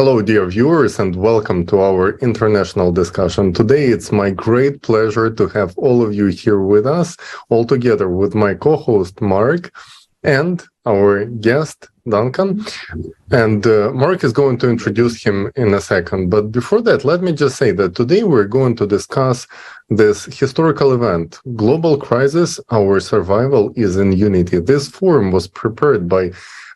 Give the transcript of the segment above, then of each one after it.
Hello, dear viewers, and welcome to our international discussion. Today, it's my great pleasure to have all of you here with us, all together with my co-host, Mark, and our guest, Duncan. And Mark is going to introduce him in a second. But before that, let me just say that today we're going to discuss this historical event, Global Crisis, Our Survival is in Unity. This forum was prepared by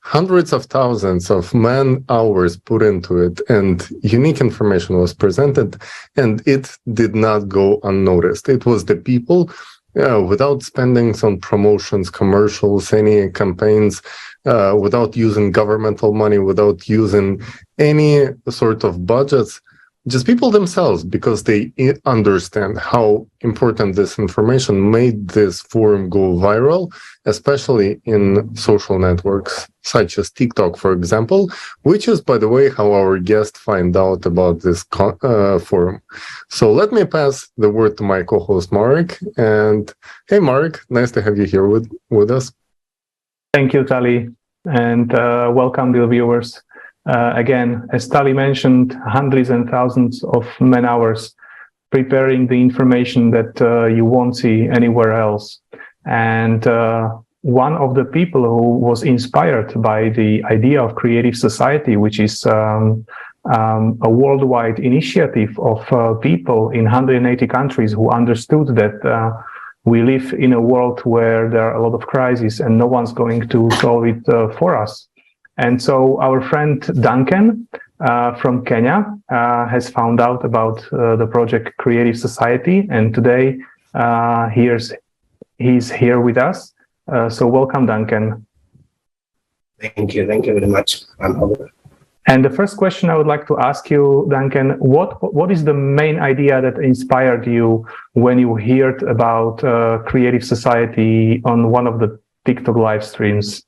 hundreds of thousands of man-hours put into it, and unique information was presented, and it did not go unnoticed. It was the people, without spending on promotions, commercials, any campaigns, without using governmental money, without using any sort of budgets, just people themselves, because they understand how important this information made this forum go viral, especially in social networks such as TikTok, for example, which is, by the way, how our guest find out about this forum. So let me pass the word to my co-host, Mark. And hey, Mark, nice to have you here with us. Thank you, Tali, and welcome, dear viewers. Again, as Tali mentioned, hundreds and thousands of man-hours preparing the information that you won't see anywhere else. And one of the people who was inspired by the idea of creative society, which is a worldwide initiative of people in 180 countries who understood that we live in a world where there are a lot of crises and no one's going to solve it for us. And so our friend Duncan from Kenya has found out about the project Creative Society, and today he's here with us. So welcome, Duncan. Thank you very much. I'm honored. And the first question I would like to ask you, Duncan, what is the main idea that inspired you when you heard about Creative Society on one of the TikTok live streams?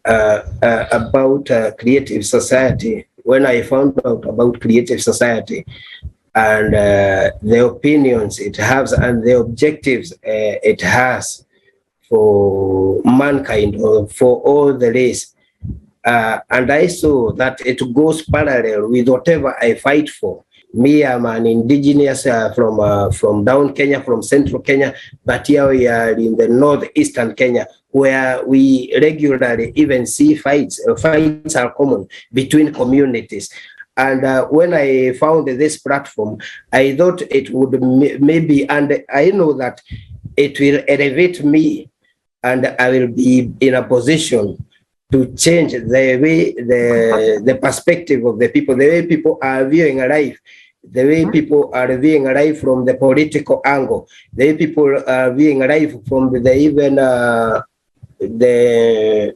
About Creative Society, when I found out about Creative Society and the opinions it has and the objectives it has for mankind or for all the race, and I saw that it goes parallel with whatever I fight for. Me, I'm an indigenous from down Kenya, from central Kenya, but here we are in the northeastern Kenya, where we regularly even see fights. Fights are common between communities. And when I found this platform, I thought it would maybe, and I know that it will elevate me, and I will be in a position to change the way, the perspective of the people, the way people are viewing life, the way people are viewing life from the political angle, the way people are viewing life from the even the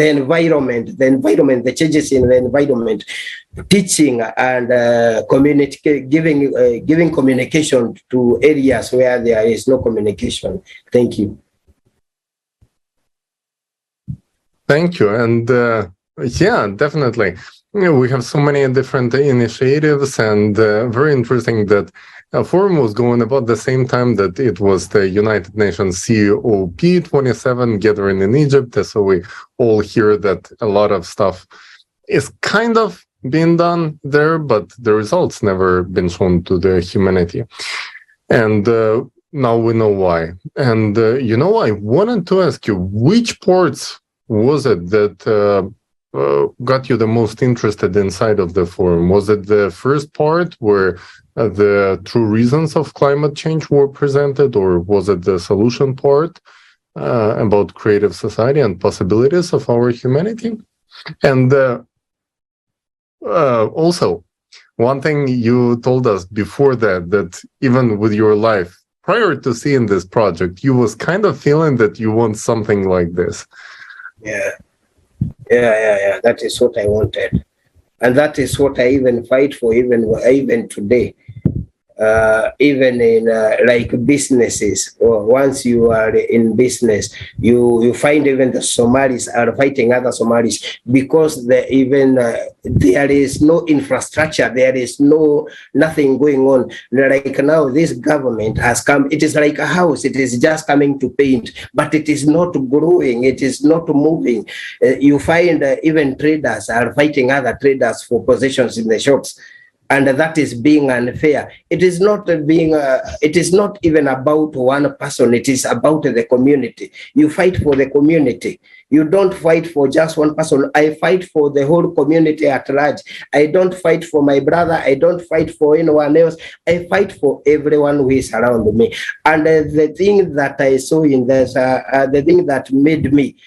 environment, the changes in the environment, teaching and giving communication to areas where there is no communication. Thank you. Thank you. And yeah, definitely. We have so many different initiatives, and very interesting that a forum was going about the same time that it was the United Nations COP27 gathering in Egypt. So we all hear that a lot of stuff is kind of being done there, but the results never been shown to the humanity. And now we know why. And I wanted to ask you, which parts was it that got you the most interested inside of the forum? Was it the first part where the true reasons of climate change were presented, or was it the solution part about creative society and possibilities of our humanity? And also, one thing you told us before that even with your life, prior to seeing this project, you was kind of feeling that you want something like this. Yeah. That is what I wanted, and that is what I even fight for, even today. even in like businesses, or once you are in business, you find even the Somalis are fighting other Somalis because there is no infrastructure, there is nothing going on. Like now, this government has come, it is like a house, it is just coming to paint, but it is not growing, it is not moving. You find even traders are fighting other traders for positions in the shops. And that is being unfair. It is not even about one person. It is about the community. You fight for the community. You don't fight for just one person. I fight for the whole community at large. I don't fight for my brother. I don't fight for anyone else. I fight for everyone who is around me. And the thing that I saw in this, the thing that made me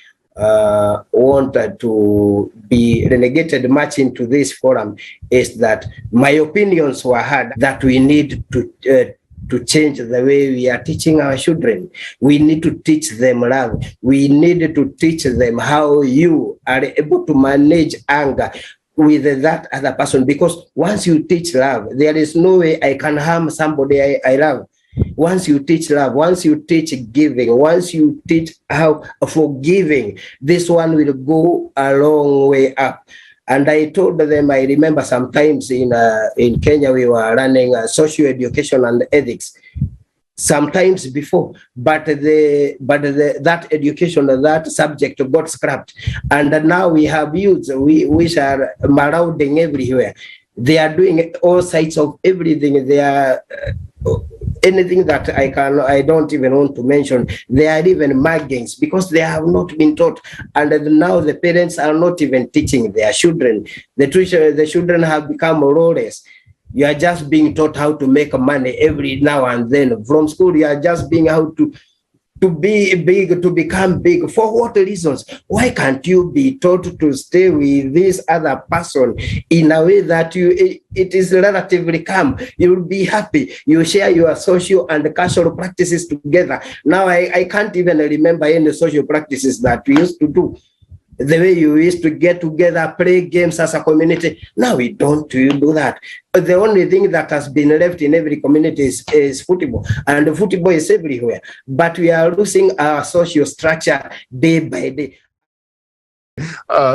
wanted to be relegated much into this forum is that my opinions were heard that we need to change the way we are teaching our children. We need to teach them love. We need to teach them how you are able to manage anger with that other person, because once you teach love, there is no way I can harm somebody I love. Once you teach love, once you teach giving, once you teach how forgiving, this one will go a long way up. And I told them, I remember sometimes in Kenya, we were running social education and ethics sometimes before, but that education, that subject got scrapped. And now we have youths which are marauding everywhere. They are doing all sides of everything. They are anything that I don't even want to mention. They are even muggings because they have not been taught. And now the parents are not even teaching their children. The children have become lawless. You are just being taught how to make money every now and then. From school, you are just being how to be big, to become big. For what reasons? Why can't you be taught to stay with this other person in a way that it is relatively calm? You will be happy. You share your social and cultural practices together. Now, I can't even remember any social practices that we used to do. The way you used to get together, play games as a community. Now we don't do that. But the only thing that has been left in every community is football. And football is everywhere. But we are losing our social structure day by day.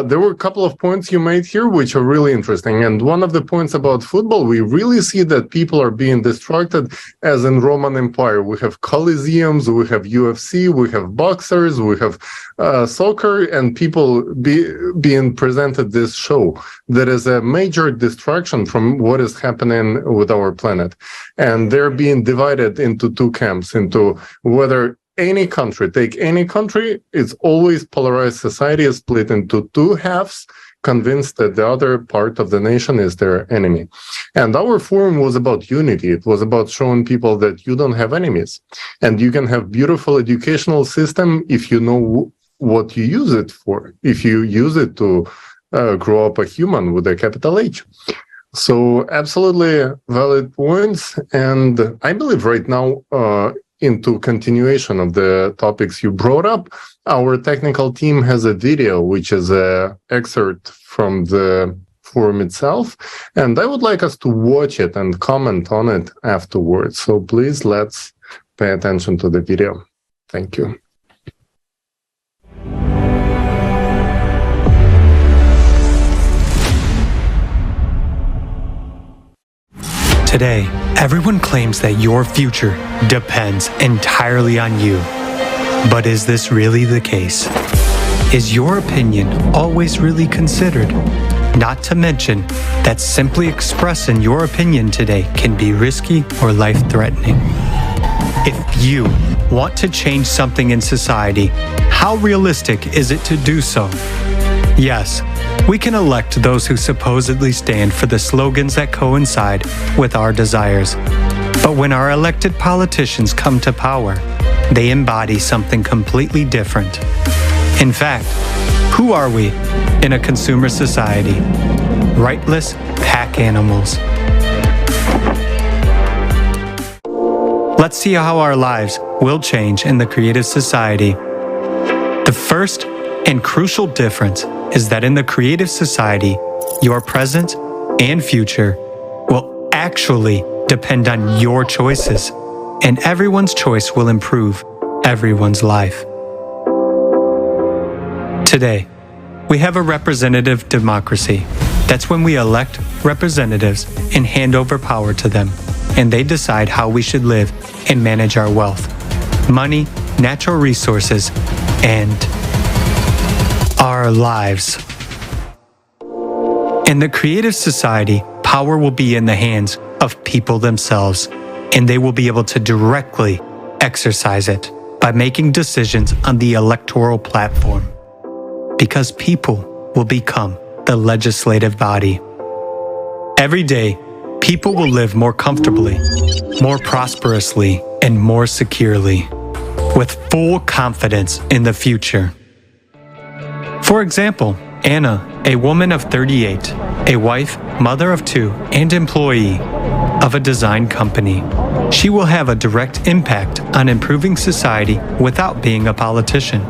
There were a couple of points you made here which are really interesting. And one of the points about football, we really see that people are being distracted as in Roman Empire. We have coliseums, we have UFC, we have boxers, we have soccer, and people being presented this show. That is a major distraction from what is happening with our planet. And they're being divided into two camps, into whether any country, take any country, it's always polarized society is split into two halves, convinced that the other part of the nation is their enemy. And our forum was about unity. It was about showing people that you don't have enemies and you can have beautiful educational system if you know what you use it for, if you use it to grow up a human with a capital H. So absolutely valid points. And I believe right now, into continuation of the topics you brought up, our technical team has a video which is an excerpt from the forum itself, and I would like us to watch it and comment on it afterwards. So please, let's pay attention to the video. Thank you. Today, everyone claims that your future depends entirely on you. But is this really the case? Is your opinion always really considered? Not to mention that simply expressing your opinion today can be risky or life-threatening. If you want to change something in society, how realistic is it to do so? Yes, we can elect those who supposedly stand for the slogans that coincide with our desires. But when our elected politicians come to power, they embody something completely different. In fact, who are we in a consumer society? Rightless pack animals. Let's see how our lives will change in the creative society. The first and crucial difference is that in the creative society, your present and future will actually depend on your choices, and everyone's choice will improve everyone's life. Today, we have a representative democracy. That's when we elect representatives and hand over power to them, and they decide how we should live and manage our wealth, money, natural resources, and our lives. In the creative society, power will be in the hands of people themselves, and they will be able to directly exercise it by making decisions on the electoral platform. Because people will become the legislative body. Every day, people will live more comfortably, more prosperously, and more securely, with full confidence in the future. For example, Anna, a woman of 38, a wife, mother of 2, and employee of a design company. She will have a direct impact on improving society without being a politician.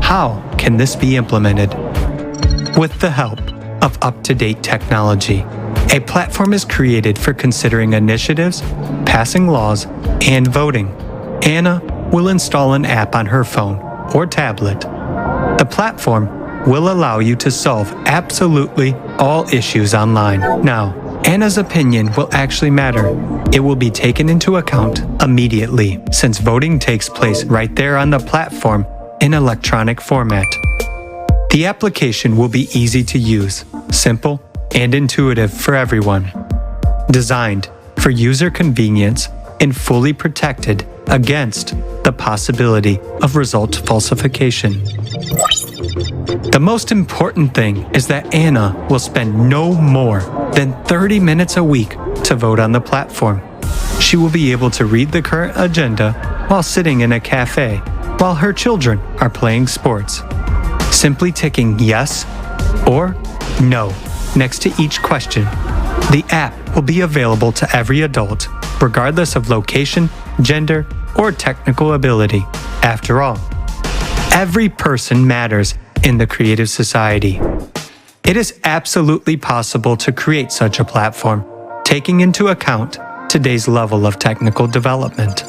How can this be implemented? With the help of up-to-date technology. A platform is created for considering initiatives, passing laws, and voting. Anna will install an app on her phone or tablet. The platform will allow you to solve absolutely all issues online. Now, Anna's opinion will actually matter. It will be taken into account immediately, since voting takes place right there on the platform in electronic format. The application will be easy to use, simple, and intuitive for everyone. Designed for user convenience and fully protected against the possibility of result falsification. The most important thing is that Anna will spend no more than 30 minutes a week to vote on the platform. She will be able to read the current agenda while sitting in a cafe, while her children are playing sports. Simply ticking yes or no next to each question. The app will be available to every adult, regardless of location, gender, or technical ability. After all, every person matters in the creative society. It is absolutely possible to create such a platform, taking into account today's level of technical development.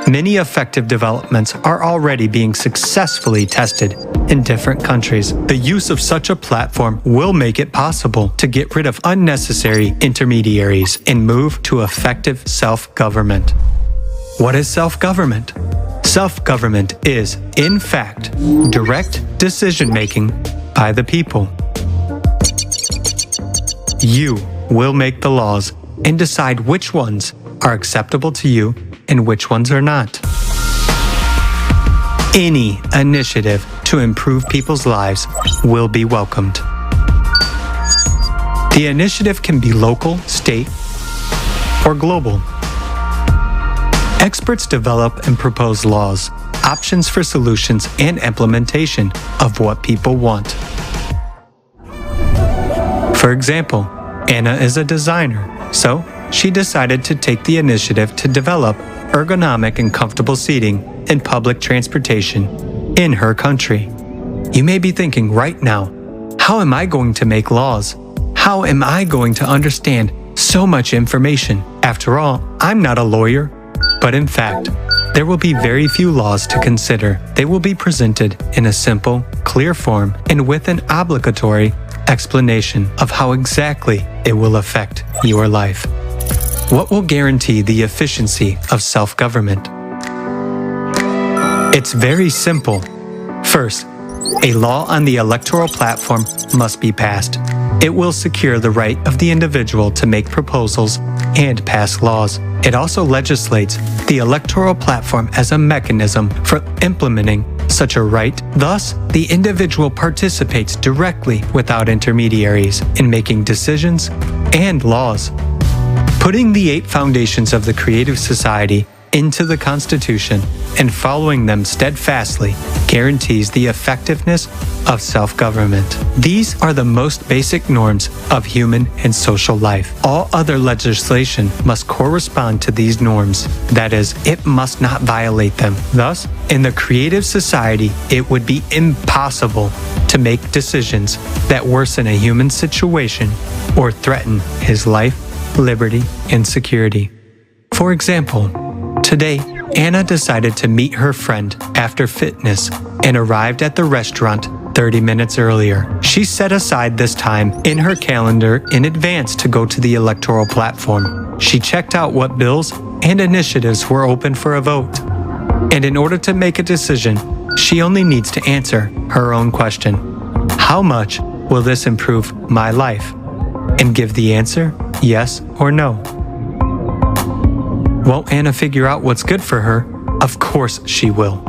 Many effective developments are already being successfully tested in different countries. The use of such a platform will make it possible to get rid of unnecessary intermediaries and move to effective self-government. What is self-government? Self-government is, in fact, direct decision-making by the people. You will make the laws and decide which ones are acceptable to you and which ones are not. Any initiative to improve people's lives will be welcomed. The initiative can be local, state, or global. Experts develop and propose laws, options for solutions, and implementation of what people want. For example, Anna is a designer, so she decided to take the initiative to develop ergonomic and comfortable seating in public transportation in her country. You may be thinking right now, how am I going to make laws? How am I going to understand so much information? After all, I'm not a lawyer. But in fact, there will be very few laws to consider. They will be presented in a simple, clear form and with an obligatory explanation of how exactly it will affect your life. What will guarantee the efficiency of self-government? It's very simple. First, a law on the electoral platform must be passed. It will secure the right of the individual to make proposals and pass laws. It also legislates the electoral platform as a mechanism for implementing such a right. Thus, the individual participates directly without intermediaries in making decisions and laws. Putting the 8 foundations of the creative society into the Constitution and following them steadfastly guarantees the effectiveness of self-government. These are the most basic norms of human and social life. All other legislation must correspond to these norms. That is, it must not violate them. Thus, in the creative society, it would be impossible to make decisions that worsen a human situation or threaten his life liberty, and security. For example, today, Anna decided to meet her friend after fitness and arrived at the restaurant 30 minutes earlier. She set aside this time in her calendar in advance to go to the electoral platform. She checked out what bills and initiatives were open for a vote. And in order to make a decision, she only needs to answer her own question. How much will this improve my life? And give the answer, yes or no. Won't Anna figure out what's good for her? Of course she will.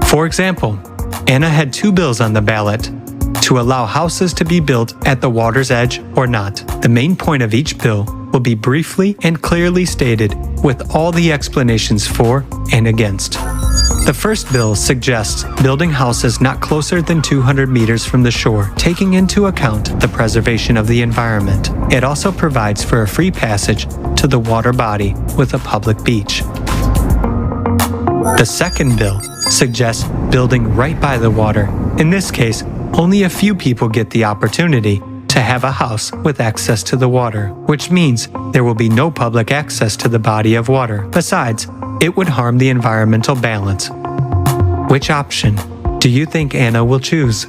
For example, Anna had 2 bills on the ballot: to allow houses to be built at the water's edge or not. The main point of each bill will be briefly and clearly stated with all the explanations for and against. The first bill suggests building houses not closer than 200 meters from the shore, taking into account the preservation of the environment. It also provides for a free passage to the water body with a public beach. The second bill suggests building right by the water. In this case, only a few people get the opportunity to have a house with access to the water, which means there will be no public access to the body of water. Besides, it would harm the environmental balance. Which option do you think Anna will choose?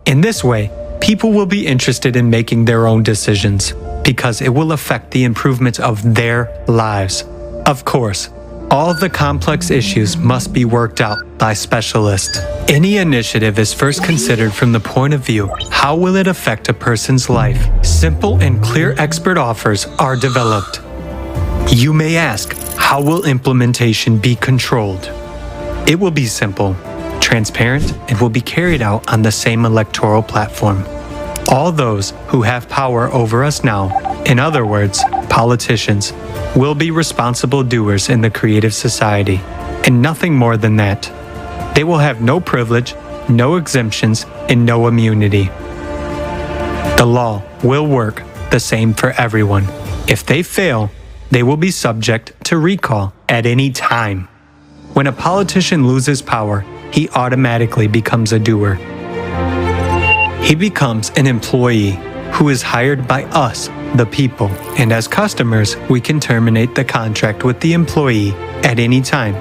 In this way, people will be interested in making their own decisions because it will affect the improvement of their lives. Of course, all the complex issues must be worked out by specialists. Any initiative is first considered from the point of view, how will it affect a person's life? Simple and clear expert offers are developed. You may ask, how will implementation be controlled? It will be simple, transparent, and will be carried out on the same electoral platform. All those who have power over us now, in other words, politicians, will be responsible doers in the creative society, and nothing more than that. They will have no privilege, no exemptions, and no immunity. The law will work the same for everyone. If they fail, they will be subject to recall at any time. When a politician loses power, he automatically becomes a doer. He becomes an employee who is hired by us, the people, and as customers, we can terminate the contract with the employee at any time.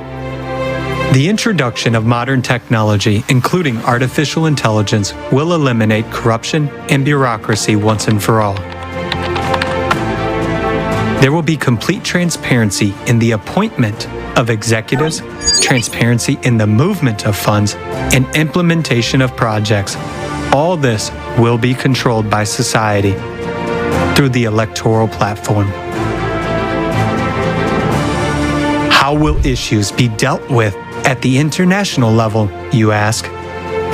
The introduction of modern technology, including artificial intelligence, will eliminate corruption and bureaucracy once and for all. There will be complete transparency in the appointment of executives, transparency in the movement of funds, and implementation of projects. All this will be controlled by society through the electoral platform. How will issues be dealt with at the international level, you ask?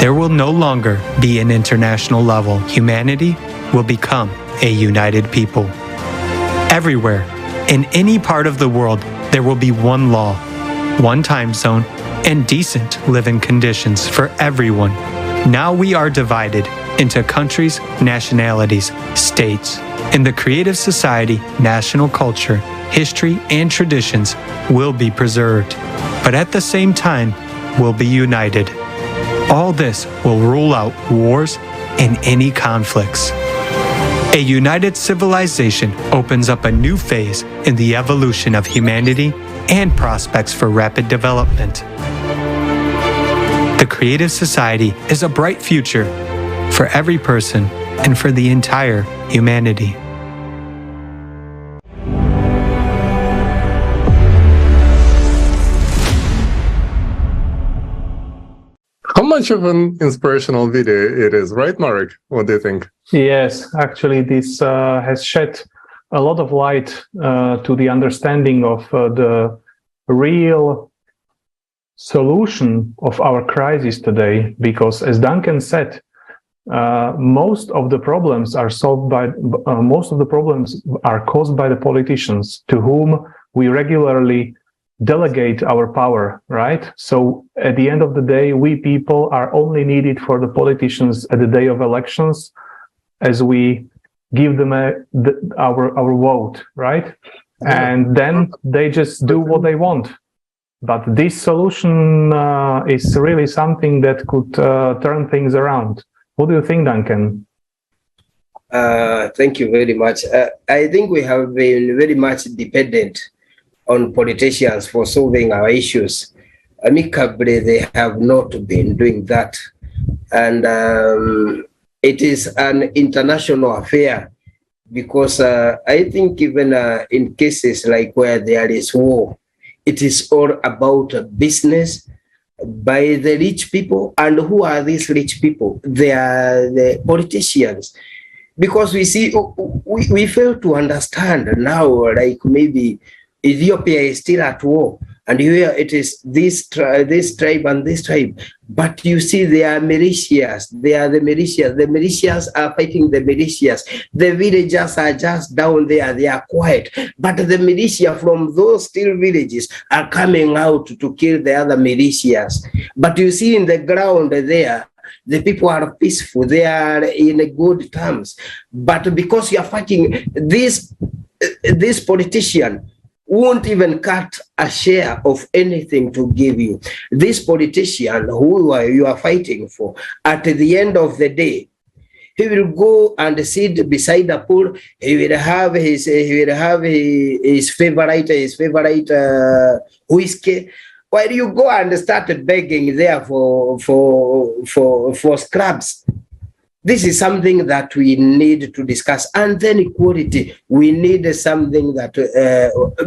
There will no longer be an international level. Humanity will become a united people. Everywhere, in any part of the world, there will be one law, one time zone, and decent living conditions for everyone. Now we are divided into countries, nationalities, states. In the creative society, national culture, history, and traditions will be preserved, but at the same time will be united. All this will rule out wars and any conflicts. A united civilization opens up a new phase in the evolution of humanity and prospects for rapid development. The creative society is a bright future for every person and for the entire humanity. How much of an inspirational video it is, right, Marek? What do you think? Yes, actually, this has shed a lot of light to the understanding of the real solution of our crisis today, because as Duncan said, most of the problems are solved by most of the problems are caused by the politicians to whom we regularly delegate our power, right? So at the end of the day, we people are only needed for the politicians at the day of elections as we give them our vote, right? And then they just do what they want. But this solution is really something that could turn things around. What do you think, Duncan? Thank you very much. I think we have been very much dependent on politicians for solving our issues. Amicably, they have not been doing that. And it is an international affair because I think even in cases like where there is war, it is all about business by the rich people. And who are these rich people? They are the politicians. Because we see, we fail to understand now, like maybe Ethiopia is still at war, and here it is this tribe and this tribe. But you see, they are militias. They are the militias. The militias are fighting the militias. The villagers are just down there. They are quiet. But the militia from those still villages are coming out to kill the other militias. But you see in the ground there, the people are peaceful. They are in good terms. But because you are fighting, this politician won't even cut a share of anything to give you. This politician who you are fighting for, at the end of the day, he will go and sit beside the pool. He will have his favorite whiskey. While you go and start begging there for scraps. This is something that we need to discuss. And then equality, we need something that,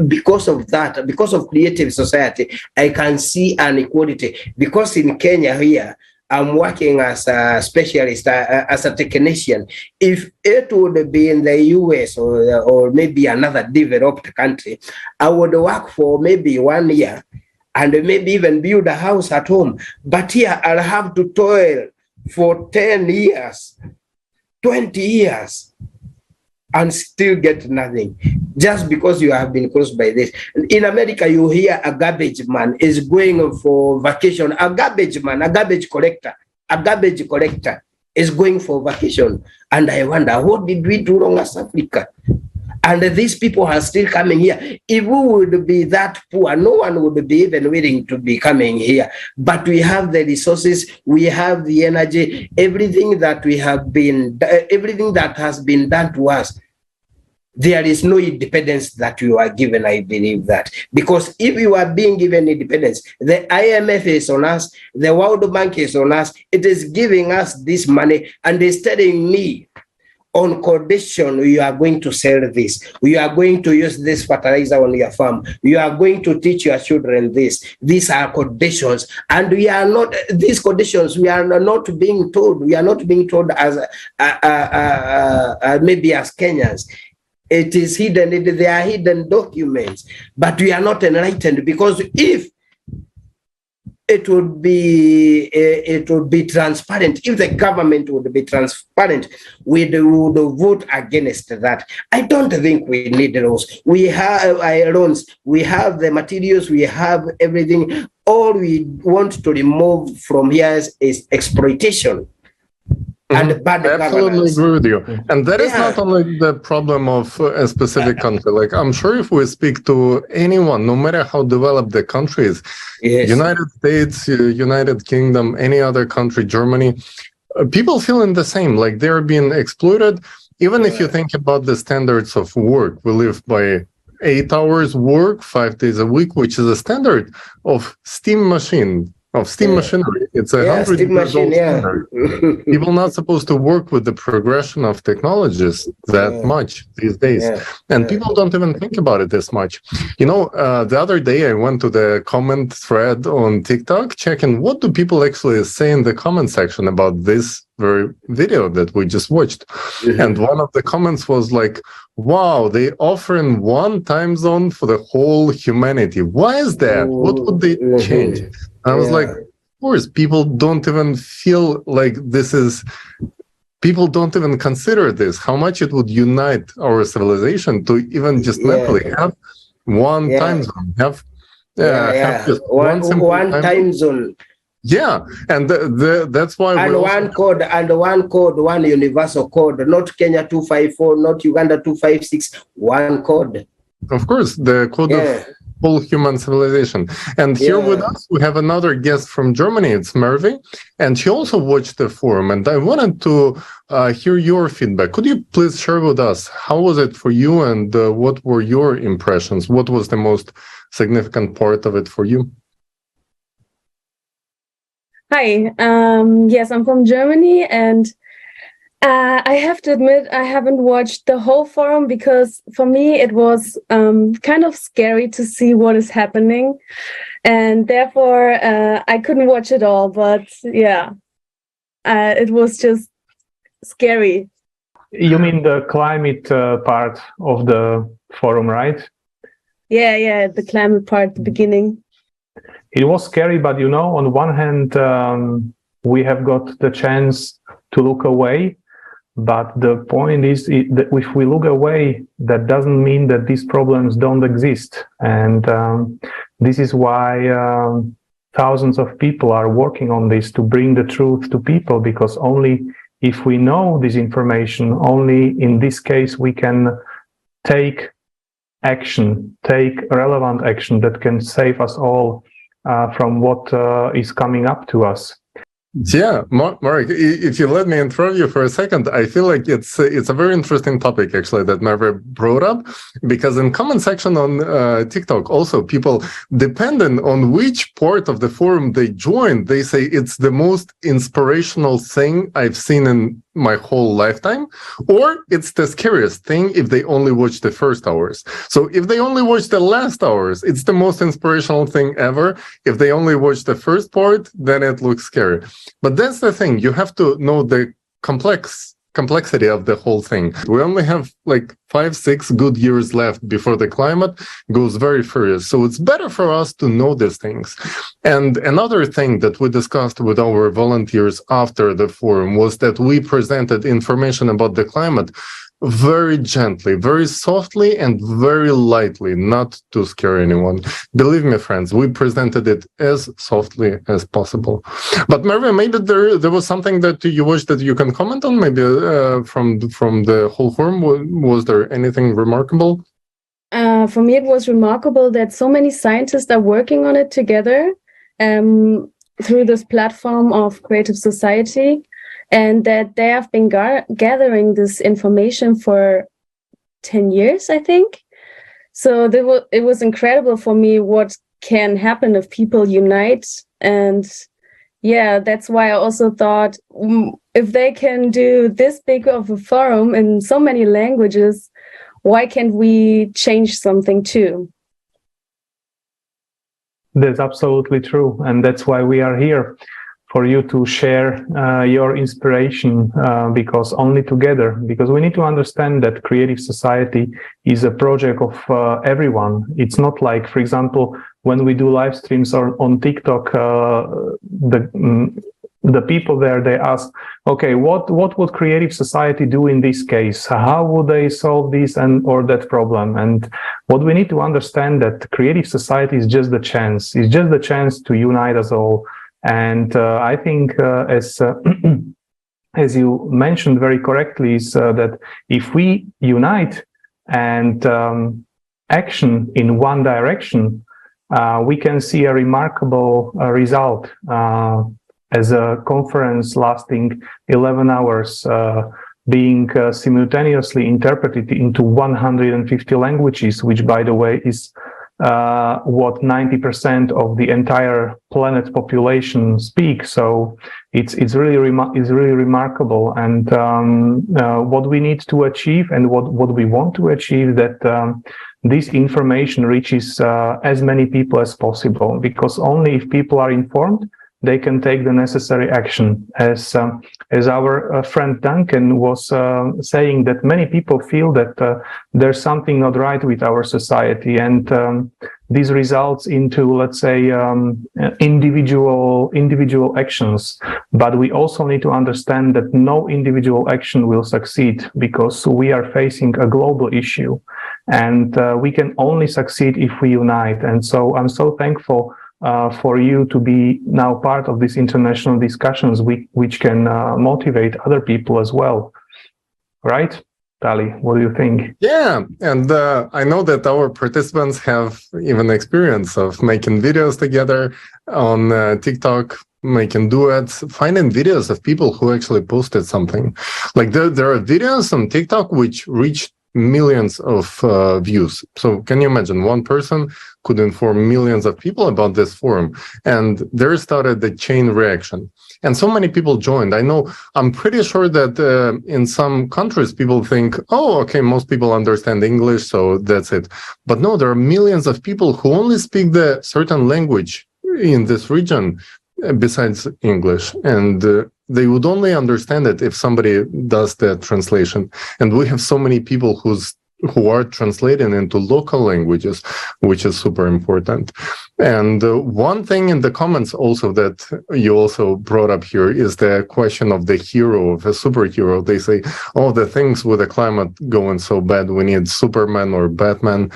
because of that, because of creative society, I can see an equality. Because in Kenya here, I'm working as a specialist, as a technician. If it would be in the US or maybe another developed country, I would work for maybe 1 year and maybe even build a house at home. But here I'll have to toil for 10 years, 20 years, and still get nothing, just because you have been caused by this. In America, you hear a garbage man is going for vacation. A garbage man, a garbage collector is going for vacation. And I wonder, what did we do wrong as Africa? And these people are still coming here. If we would be that poor, no one would be even willing to be coming here. But we have the resources, we have the energy, everything that has been done to us. There is no independence that you are given, I believe that. Because if you are being given independence, the IMF is on us, the World Bank is on us, it is giving us this money and is telling me, on condition you are going to sell this, you are going to use this fertilizer on your farm, you are going to teach your children this. These are conditions, and we are not, these conditions we are not being told. We are not being told as maybe as Kenyans. It is hidden. They are hidden documents, but we are not enlightened, because if it would be transparent. If the government would be transparent, we would vote against that. I don't think we need those. We have loans, we have the materials, we have everything. All we want to remove from here is exploitation. And bad Absolutely agree with you. And that is not only the problem of a specific country. Like, I'm sure if we speak to anyone, no matter how developed the country is, United States, United Kingdom, any other country, Germany, people feeling the same, like they're being exploited. Even if you think about the standards of work, we live by 8 hours work, 5 days a week, which is a standard of steam machinery. It's 100 years old standard. People not supposed to work with the progression of technologies that much these days. And people don't even think about it this much. You know, the other day I went to the comment thread on TikTok, checking what do people actually say in the comment section about this very video that we just watched. And one of the comments was like, wow, they offering one time zone for the whole humanity. Why is that? What would they change? I was like, of course, people don't even feel like this is, people don't even consider this, how much it would unite our civilization to even just mentally have one time zone, have just one time zone. Yeah, and that's why and one code, one universal code, not Kenya 254, not Uganda 256, one code. Of course, the code of whole human civilization. And here with Yeah. us, we have another guest from Germany. It's Merve, and she also watched the forum. And I wanted to hear your feedback. Could you please share with us how was it for you, and what were your impressions? What was the most significant part of it for you? Hi, yes, I'm from Germany, and I have to admit I haven't watched the whole forum because for me it was kind of scary to see what is happening, and therefore I couldn't watch it all. But yeah, it was just scary. You mean the climate part of the forum, right? Yeah, the climate part at the beginning. It was scary, but on one hand, we have got the chance to look away. But the point is that if we look away, that doesn't mean that these problems don't exist. And this is why thousands of people are working on this to bring the truth to people, because only if we know this information, only in this case, we can take action, take relevant action that can save us all from what is coming up to us. Yeah, Mark, if you let me interrupt you for a second, I feel like it's a very interesting topic actually that Marva brought up, because in comment section on TikTok also people, depending on which part of the forum they join, they say it's the most inspirational thing I've seen in my whole lifetime, or it's the scariest thing if they only watch the first hours. So if they only watch the last hours, it's the most inspirational thing ever. If they only watch the first part, then it looks scary. But that's the thing, you have to know the complexity of the whole thing. We only have like 5-6 good years left before the climate goes very furious. So it's better for us to know these things. And another thing that we discussed with our volunteers after the forum was that we presented information about the climate very gently, very softly, and very lightly, not to scare anyone. Believe me, friends, we presented it as softly as possible. But Maria, maybe there was something that you wish that you can comment on, maybe from the whole forum. Was there anything remarkable? For me, it was remarkable that so many scientists are working on it together through this platform of Creative Society, and that they have been gathering this information for 10 years, I think. So it was incredible for me what can happen if people unite. And yeah, that's why I also thought if they can do this big of a forum in so many languages, why can't we change something too? That's absolutely true. And that's why we are here, for you to share your inspiration, because only together, because we need to understand that Creative Society is a project of everyone. It's not like, for example, when we do live streams or on TikTok, the people there, they ask, okay, what would Creative Society do in this case? How would they solve this or that problem? And what we need to understand that Creative Society is just the chance. It's just the chance to unite us all. And I think, as you mentioned very correctly, is that if we unite and action in one direction, we can see a remarkable result. As a conference lasting 11 hours, being simultaneously interpreted into 150 languages, which, by the way, is what 90% of the entire planet population speak. So it's really remarkable. And what we need to achieve and what we want to achieve, that this information reaches as many people as possible, because only if people are informed, they can take the necessary action. As our friend Duncan was saying, that many people feel that there's something not right with our society, and this results into, let's say, individual actions. But we also need to understand that no individual action will succeed, because we are facing a global issue, and we can only succeed if we unite. And so I'm so thankful for you to be now part of these international discussions, which can motivate other people as well, right? Tali. What do you think? Yeah, and I know that our participants have even experience of making videos together on TikTok, making duets, finding videos of people who actually posted something. Like there are videos on TikTok which reach millions of views. So can you imagine one person could inform millions of people about this forum? And there started the chain reaction. And so many people joined. I'm pretty sure that in some countries, people think, oh, okay, most people understand English, so that's it. But no, there are millions of people who only speak the certain language in this region besides English. And they would only understand it if somebody does the translation. And we have so many people who are translating into local languages, which is super important. And one thing in the comments also that you also brought up here is the question of the hero, of a superhero. They say, oh, the things with the climate going so bad, we need Superman or Batman.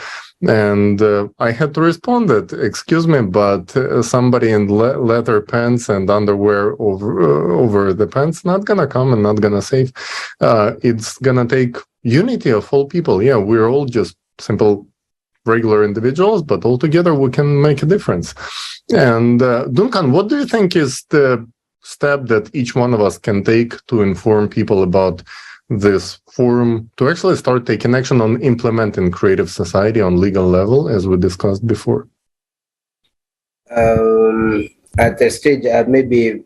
And I had to respond that, excuse me, but somebody in leather pants and underwear over the pants not gonna come and not gonna save. It's gonna take unity of all people. Yeah, we're all just simple, regular individuals, but all together we can make a difference. And Duncan, what do you think is the step that each one of us can take to inform people about this forum, to actually start taking action on implementing creative society on legal level, as we discussed before? At the stage, maybe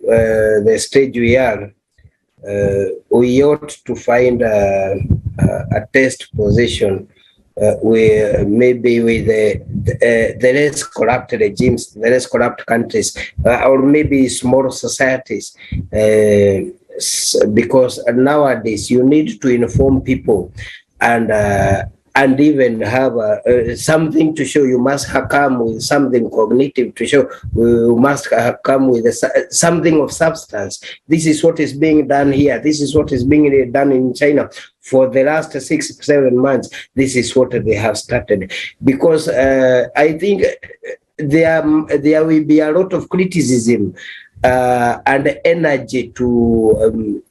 the stage we are, we ought to find a test position where maybe with the less corrupt regimes, the less corrupt countries, or maybe small societies. Because nowadays you need to inform people and even have something to show. You must come with something cognitive to show. You must come with something of substance. This is what is being done here. This is what is being done in China. For the last 6-7 months, this is what they have started. Because I think there will be a lot of criticism and energy to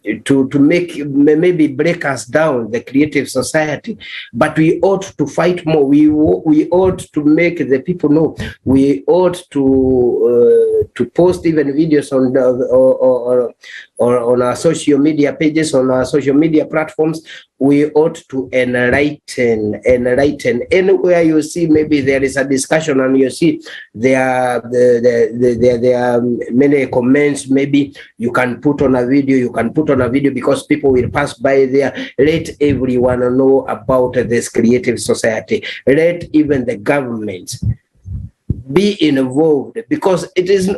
make maybe break us down, the creative society, but we ought to fight more. We ought to make the people know. We ought to post even videos on on our social media pages, on our social media platforms. We ought to enlighten. Anywhere you see maybe there is a discussion and you see there are many comments, maybe you can put on a video, because people will pass by there. Let everyone know about this creative society. Let even the government be involved, because it is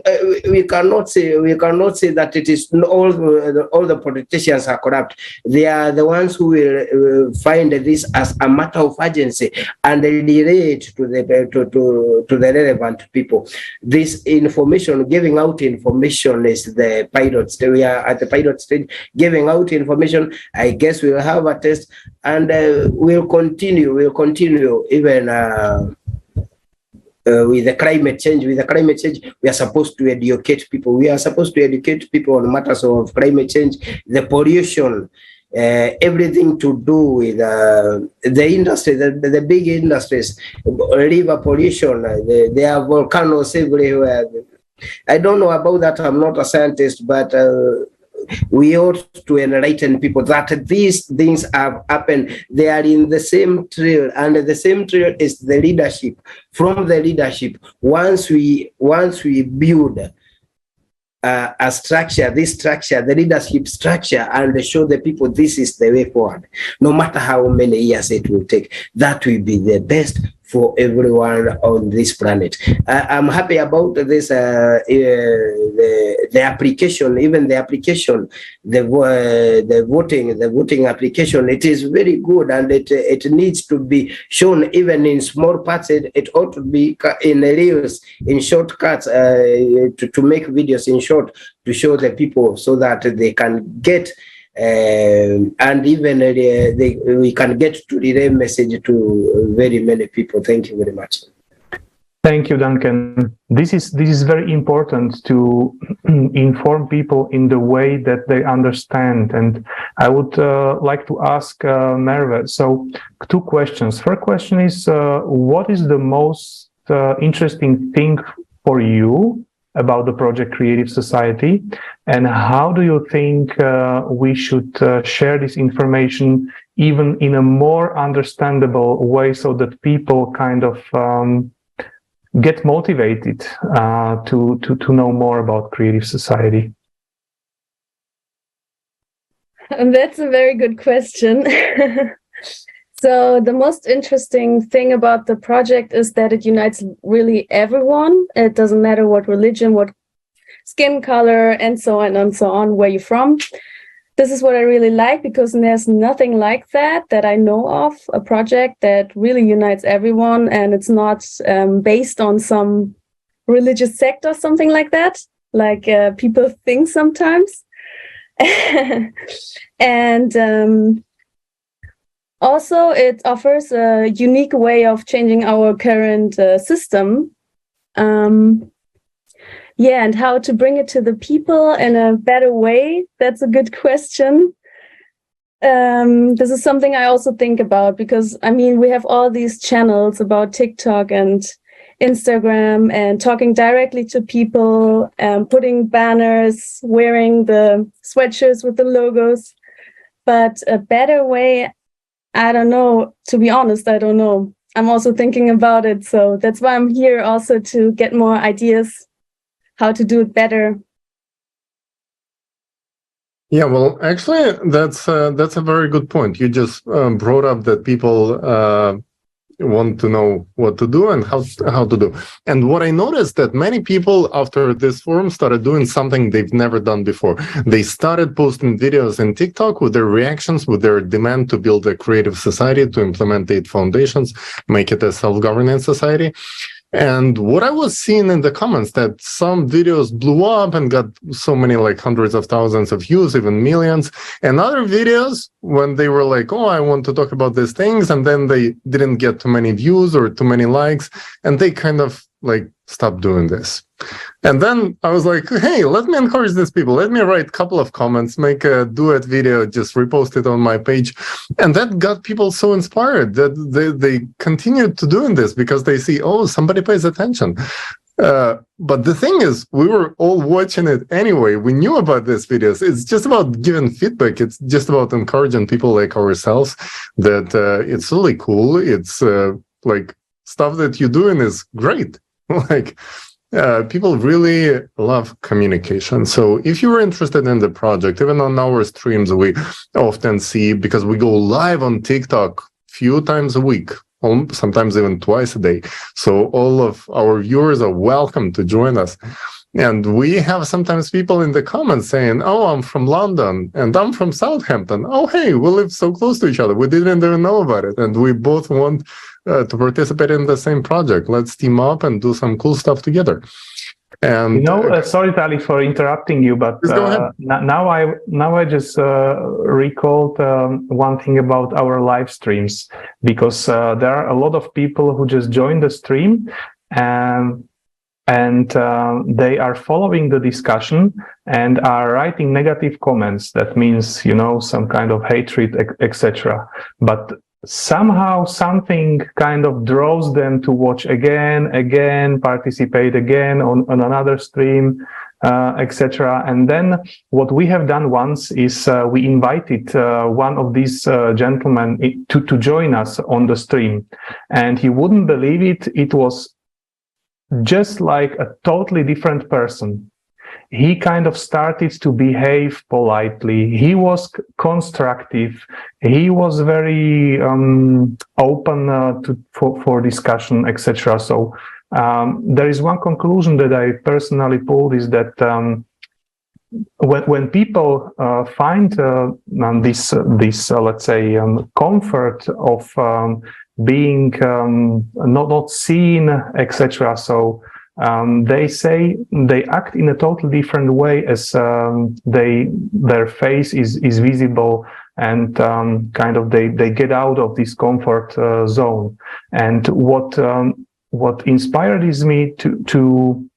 we cannot say that it is all the politicians are corrupt. They are the ones who will find this as a matter of urgency and relate to the relevant people. This information, giving out information, is the pilot stage. We are at the pilot stage, giving out information. I guess we will have a test, and we'll continue even. With the climate change, we are supposed to educate people. We are supposed to educate people on matters of climate change, the pollution, everything to do with the industry, the big industries, river pollution. There are volcanoes everywhere. I don't know about that. I'm not a scientist, but we ought to enlighten people that these things have happened. They are in the same trail, and the same trail is the leadership. From the leadership, once we build a structure, the leadership structure, and show the people this is the way forward, no matter how many years it will take, that will be the best for everyone on this planet. I'm happy about this, the application, even the application, the voting application. It is very good, and it needs to be shown even in small parts. It ought to be in reels, in shortcuts, to make videos in short, to show the people so that they can get and even we can get to relay message to very many people. Thank you very much. Thank you, Duncan. This is very important to inform people in the way that they understand. And I would like to ask Merve. So, two questions. First question is, what is the most interesting thing for you about the project Creative Society, and how do you think we should share this information even in a more understandable way, so that people kind of get motivated to know more about Creative Society? And that's a very good question. So the most interesting thing about the project is that it unites really everyone. It doesn't matter what religion, what skin color, and so on, where you're from. This is what I really like, because there's nothing like that I know of, a project that really unites everyone, and it's not based on some religious sect or something like that, like people think sometimes. And also, it offers a unique way of changing our current system. Yeah, and how to bring it to the people in a better way, that's a good question. This is something I also think about, because, I mean, we have all these channels about TikTok and Instagram and talking directly to people, putting banners, wearing the sweatshirts with the logos. But a better way, I don't know. To be honest, I don't know. I'm also thinking about it. So that's why I'm here, also to get more ideas how to do it better. Yeah, well, actually, that's a very good point. You just brought up that people want to know what to do and how to do. And what I noticed, that many people after this forum started doing something they've never done before. They started posting videos in TikTok with their reactions, with their demand to build a creative society, to implement 8 foundations, make it a self-governing society. And what I was seeing in the comments, that some videos blew up and got so many, like hundreds of thousands of views, even millions. And other videos, when they were like, oh, I want to talk about these things, and then they didn't get too many views or too many likes, and they kind of like stopped doing this. And then I was like, hey, let me encourage these people. Let me write a couple of comments, make a duet video, just repost it on my page. And that got people so inspired that they continued to doing this, because they see, oh, somebody pays attention. But the thing is, we were all watching it anyway. We knew about these videos. It's just about giving feedback. It's just about encouraging people like ourselves that it's really cool. It's like stuff that you're doing is great. Like, people really love communication. So if you're interested in the project, even on our streams, we often see, because we go live on TikTok few times a week, sometimes even twice a day. So all of our viewers are welcome to join us. And we have sometimes people in the comments saying, oh, I'm from London and I'm from Southampton. Oh, hey, we live so close to each other. We didn't even know about it. And we both want to participate in the same project. Let's team up and do some cool stuff together. And sorry, Tali, for interrupting you, but now I just recalled one thing about our live streams, because there are a lot of people who just joined the stream and they are following the discussion and are writing negative comments. That means, some kind of hatred, etc. But somehow something kind of draws them to watch again, participate again on another stream, etc. And then what we have done once is we invited one of these gentlemen to join us on the stream. And he wouldn't believe it. It was just like a totally different person. He kind of started to behave politely. He was constructive. He was very open for discussion, etc. So there is one conclusion that I personally pulled, is that when people find this let's say comfort of being not seen, etc. So they say they act in a totally different way, as their face is visible, and kind of they get out of this comfort zone. And what what inspired is me to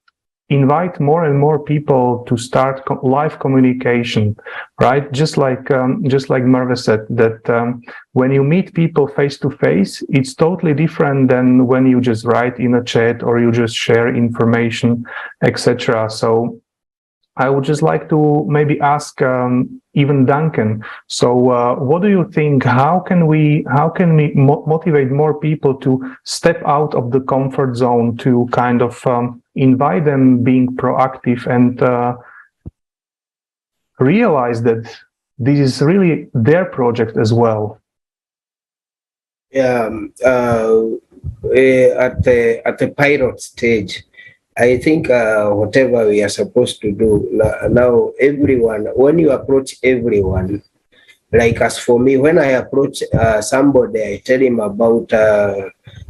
invite more and more people to start live communication, right? Just like Merve said, that when you meet people face to face, it's totally different than when you just write in a chat or you just share information, etc. So I would just like to maybe ask even Duncan. So, what do you think? How can we motivate more people to step out of the comfort zone, to kind of invite them being proactive and realize that this is really their project as well? Yeah, at the pilot stage, I think whatever we are supposed to do now, everyone, when you approach everyone, like as for me, when I approach somebody, I tell him about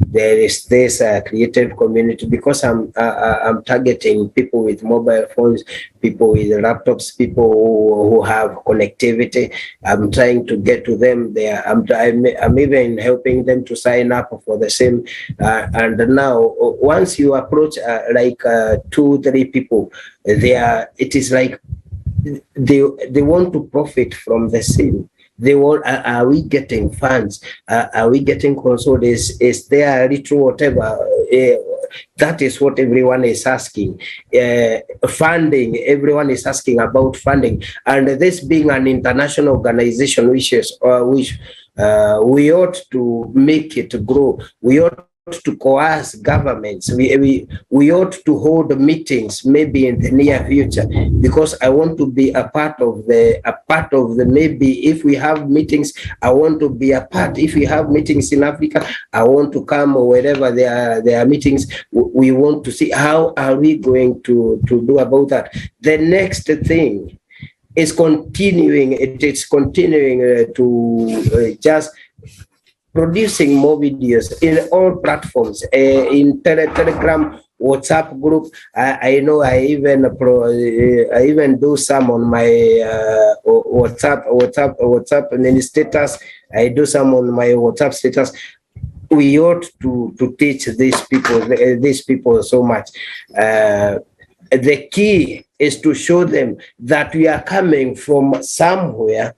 there is this creative community, because I'm targeting people with mobile phones, people with laptops, people who have connectivity. I'm trying to get to them there. I'm even helping them to sign up for the same. And now, once you approach like 2-3 people, it is like they want to profit from the same. They want, are we getting funds? Are we getting consoled? Is there a little whatever? That is what everyone is asking. Funding, everyone is asking about funding. And this being an international organization, which we ought to make it grow. We ought to coerce governments. We ought to hold meetings maybe in the near future, because I want to be a part of the maybe if we have meetings, I want to be a part. If we have meetings in Africa, I want to come, or wherever there are meetings. We want to see how are we going to do about that. The next thing is continuing. It is continuing to just producing more videos in all platforms, in Telegram, WhatsApp group. I know I even do some on my WhatsApp and then status. I do some on my WhatsApp status. We ought to teach these people so much. The key is to show them that we are coming from somewhere.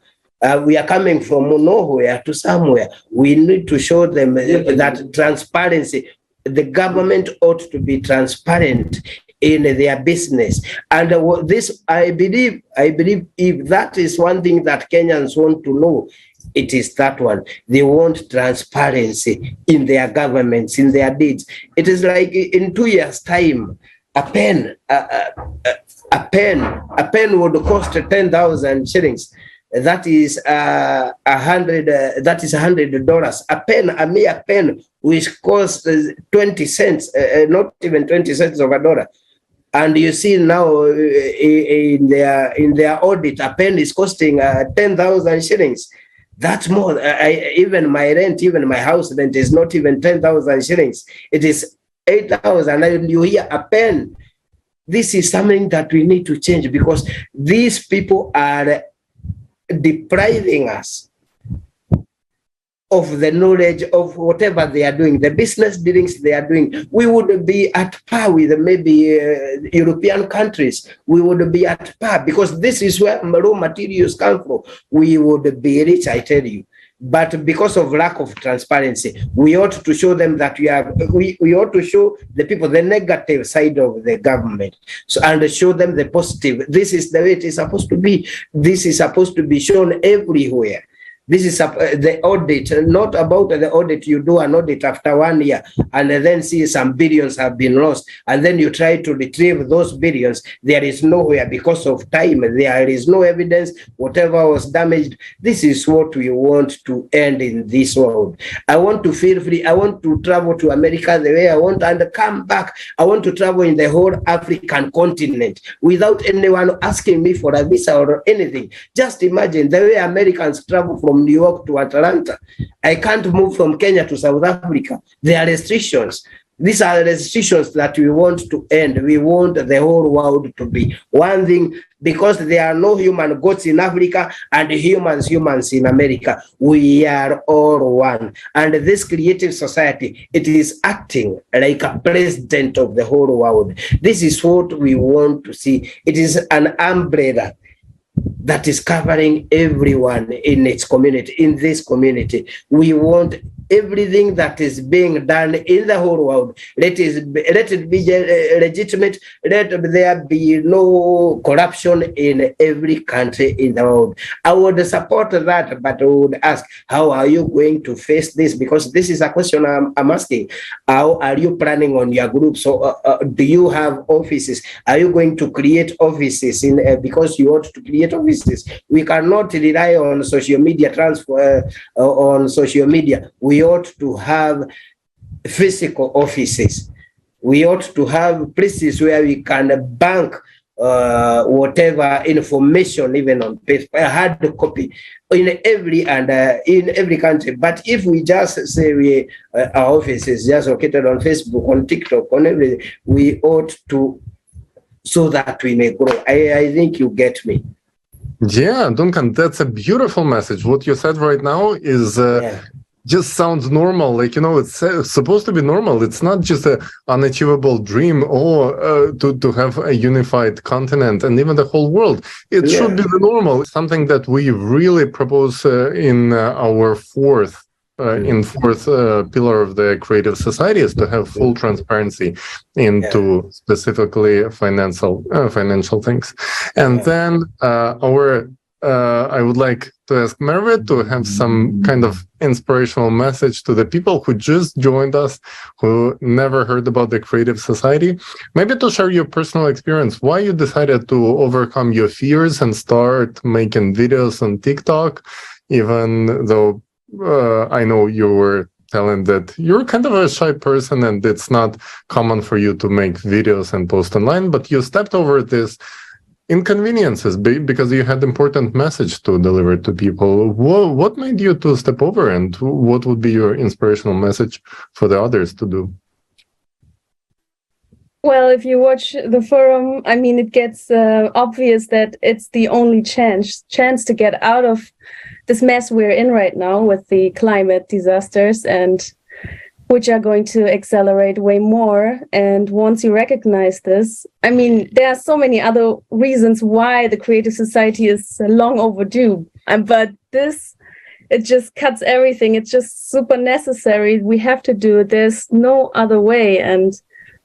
We are coming from nowhere to somewhere. We need to show them that transparency. The government ought to be transparent in their business. And this, I believe, if that is one thing that Kenyans want to know, it is that one. They want transparency in their governments, in their deeds. It is like in 2 years' time, a pen would cost 10,000 shillings. That is $100. A mere pen, which costs 20 cents, not even 20 cents of a dollar. And you see now in their audit, a pen is costing 10,000 shillings. That's more. Even my rent, even my house rent is not even 10,000 shillings. It is 8,000. And you hear a pen. This is something that we need to change, because these people are depriving us of the knowledge of whatever they are doing, the business dealings they are doing. We would be at par with maybe European countries. We would be at par, because this is where raw materials come from. We would be rich, I tell you. But because of lack of transparency, we ought to show them that we ought to show the people the negative side of the government, and show them the positive. This is the way it is supposed to be. This is supposed to be shown everywhere. This is the audit, not about the audit. You do an audit after 1 year and then see some billions have been lost. And then you try to retrieve those billions. There is nowhere because of time. There is no evidence. Whatever was damaged. This is what we want to end in this world. I want to feel free. I want to travel to America the way I want and come back. I want to travel in the whole African continent without anyone asking me for a visa or anything. Just imagine the way Americans travel from New York to Atlanta. I can't move from Kenya to South Africa. There are restrictions. These are restrictions that we want to end. We want the whole world to be one thing, because there are no human goats in Africa and humans in America. We are all one. And this creative society, it is acting like a president of the whole world. This is what we want to see. It is an umbrella that is covering everyone in its community, in this community. We want everything that is being done in the whole world. Let it be legitimate. Let there be no corruption in every country in the world. I would support that, but I would ask, how are you going to face this? Because this is a question I'm asking. How are you planning on your group? So do you have offices? Are you going to create offices because you ought to create offices? We cannot rely on social media on social media. We ought to have physical offices. We ought to have places where we can bank whatever information, even on paper, hard copy, in every country. But if we just say our office is just located on Facebook, on TikTok, on everything, we ought to, so that we may grow. I think you get me. Yeah, Duncan, that's a beautiful message. What you said right now is just sounds normal. Like, it's supposed to be normal. It's not just an unachievable dream or to have a unified continent and even the whole world. It should be the normal. Something that we really propose in our fourth pillar of the creative society is to have full transparency into specifically financial things. And then I would like to ask Merve to have some kind of inspirational message to the people who just joined us, who never heard about the creative society. Maybe to share your personal experience, why you decided to overcome your fears and start making videos on TikTok, even though I know you were telling that you're kind of a shy person and it's not common for you to make videos and post online, but you stepped over this inconveniences because you had important message to deliver to people. What made you to step over, and what would be your inspirational message for the others to do? Well, if you watch the forum, I mean, it gets obvious that it's the only chance to get out of this mess we're in right now with the climate disasters, and which are going to accelerate way more. And once you recognize this, I mean, there are so many other reasons why the creative society is long overdue. But this, it just cuts everything. It's just super necessary. We have to do it. There's no other way. And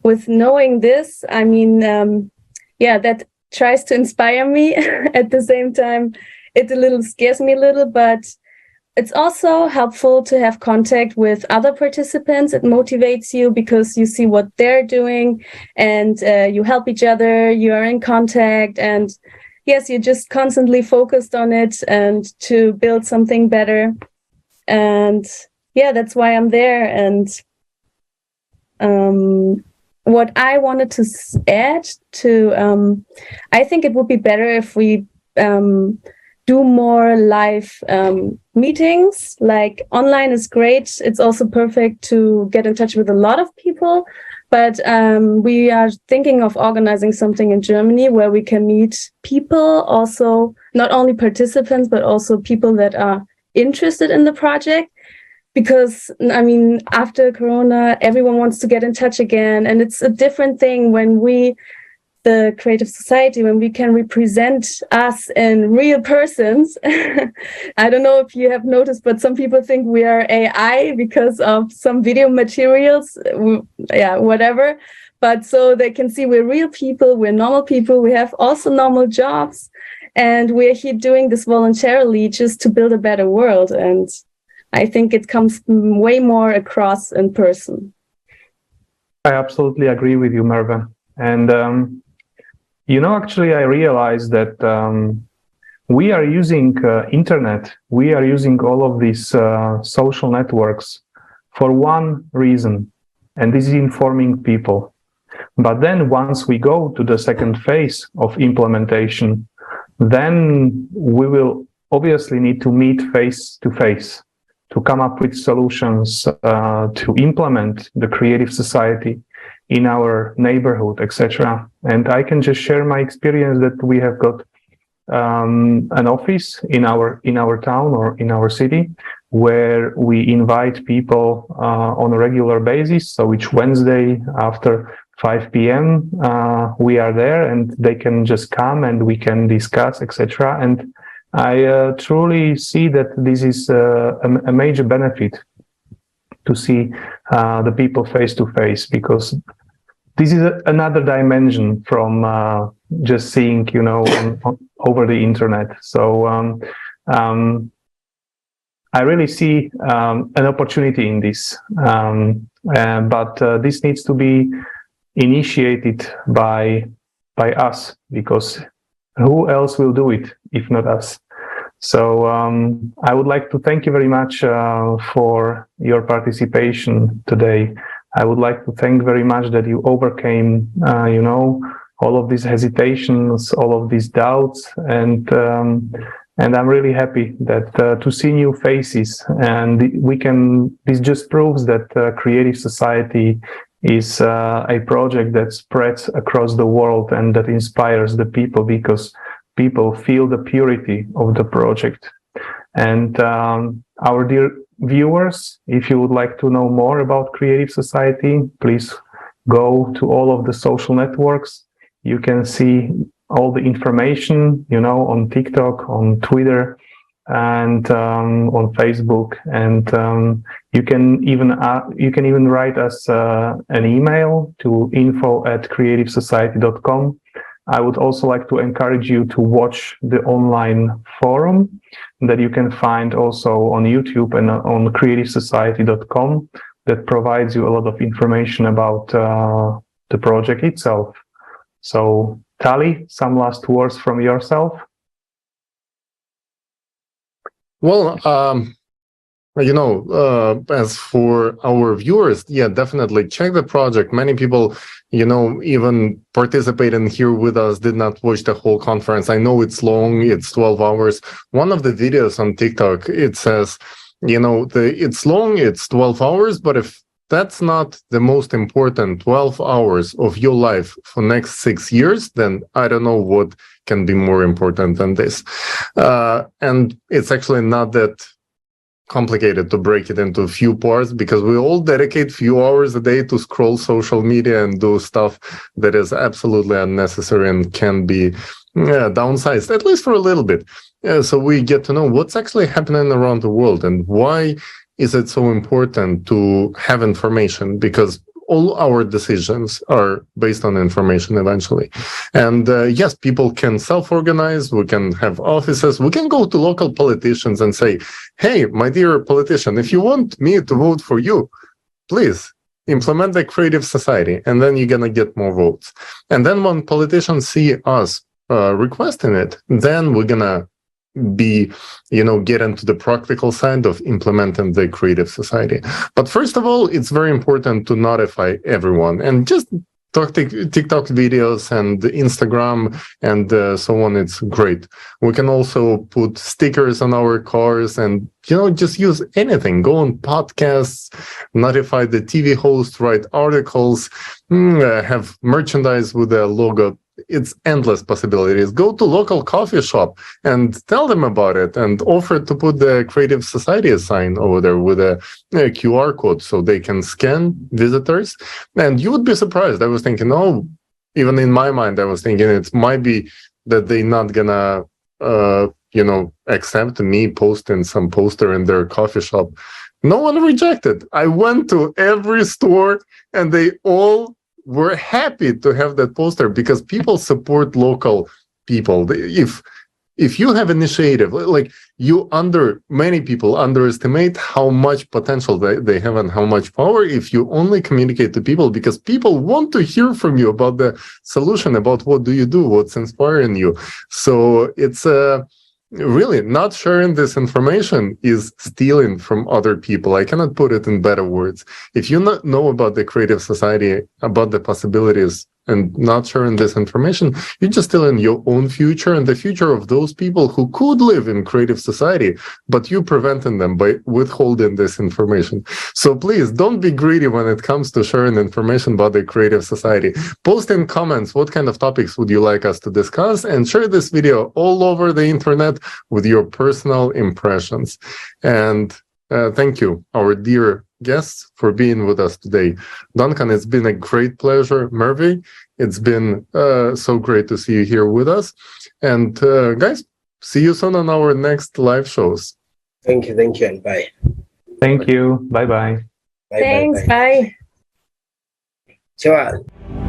with knowing this, I mean, that tries to inspire me. At the same time, it a little scares me a little, but it's also helpful to have contact with other participants. It motivates you because you see what they're doing and you help each other, you are in contact, and yes, you're just constantly focused on it and to build something better. And that's why I'm there. And what I wanted to add to, I think it would be better if we do more live meetings. Like online is great. It's also perfect to get in touch with a lot of people. But we are thinking of organizing something in Germany where we can meet people, also not only participants, but also people that are interested in the project. Because, I mean, after Corona, everyone wants to get in touch again. And it's a different thing when the creative society, when we can represent us in real persons. I don't know if you have noticed, but some people think we are AI because of some video materials, whatever. But so they can see we're real people, we're normal people, we have also normal jobs, and we're here doing this voluntarily just to build a better world. And I think it comes way more across in person. I absolutely agree with you, Merve. And actually, I realized that we are using internet, we are using all of these social networks for one reason, and this is informing people. But then once we go to the second phase of implementation, then we will obviously need to meet face to face to come up with solutions to implement the creative society in our neighborhood, etc. And I can just share my experience that we have got an office in our town or in our city where we invite people on a regular basis. So each Wednesday after 5 p.m. We are there, and they can just come and we can discuss, etc. And I truly see that this is a major benefit to see the people face to face, because this is another dimension from just seeing, over the internet. So I really see an opportunity in this, but this needs to be initiated by us, because who else will do it if not us? So I would like to thank you very much for your participation today. I would like to thank very much that you overcame, all of these hesitations, all of these doubts, and I'm really happy that to see new faces, and this just proves that Creative Society is a project that spreads across the world and that inspires the people, because people feel the purity of the project. And our dear viewers, if you would like to know more about Creative Society, please go to all of the social networks. You can see all the information, on TikTok, on Twitter, and on Facebook. And you can even write us an email to info@creativesociety.com. I would also like to encourage you to watch the online forum that you can find also on YouTube and on creativesociety.com, that provides you a lot of information about the project itself. So, Tali, some last words from yourself? Well, as for our viewers, yeah, definitely check the project. Many people, even participating here with us did not watch the whole conference. I know it's long, it's 12 hours. One of the videos on TikTok, it says, it's long, it's 12 hours, but if that's not the most important 12 hours of your life for next 6 years, then I don't know what can be more important than this. And it's actually not that complicated to break it into a few parts, because we all dedicate few hours a day to scroll social media and do stuff that is absolutely unnecessary and can be downsized, at least for a little bit. So we get to know what's actually happening around the world, and why is it so important to have information, because all our decisions are based on information eventually. And yes, people can self-organize, we can have offices, we can go to local politicians and say, hey, my dear politician, if you want me to vote for you, please implement the Creative Society, and then you're going to get more votes. And then when politicians see us requesting it, then we're going to get into the practical side of implementing the Creative Society. But first of all, it's very important to notify everyone, and just TikTok videos and Instagram and so on. It's great. We can also put stickers on our cars and, just use anything. Go on podcasts, notify the TV host, write articles, have merchandise with a logo. It's endless possibilities. Go to local coffee shop and tell them about it, and offer to put the Creative Society sign over there with a QR code so they can scan visitors. And you would be surprised. I was thinking, even in my mind, I was thinking it might be that they're not gonna, accept me posting some poster in their coffee shop. No one rejected. I went to every store and they all were happy to have that poster, because people support local people. If you have initiative, many people underestimate how much potential they have and how much power if you only communicate to people, because people want to hear from you about the solution, about what do you do, what's inspiring you. So it's really, not sharing this information is stealing from other people. I cannot put it in better words. If you not know about the Creative Society, about the possibilities and not sharing this information, you're just stealing your own future and the future of those people who could live in creative society, but you preventing them by withholding this information. So please don't be greedy when it comes to sharing information about the creative society. Post in comments what kind of topics would you like us to discuss, and share this video all over the internet with your personal impressions. And thank you, our dear guests, for being with us today. Duncan, it's been a great pleasure. Mervi, it's been so great to see you here with us. And guys, see you soon on our next live shows. Thank you, and bye. Thank you. Bye-bye. Thanks. Bye. Ciao.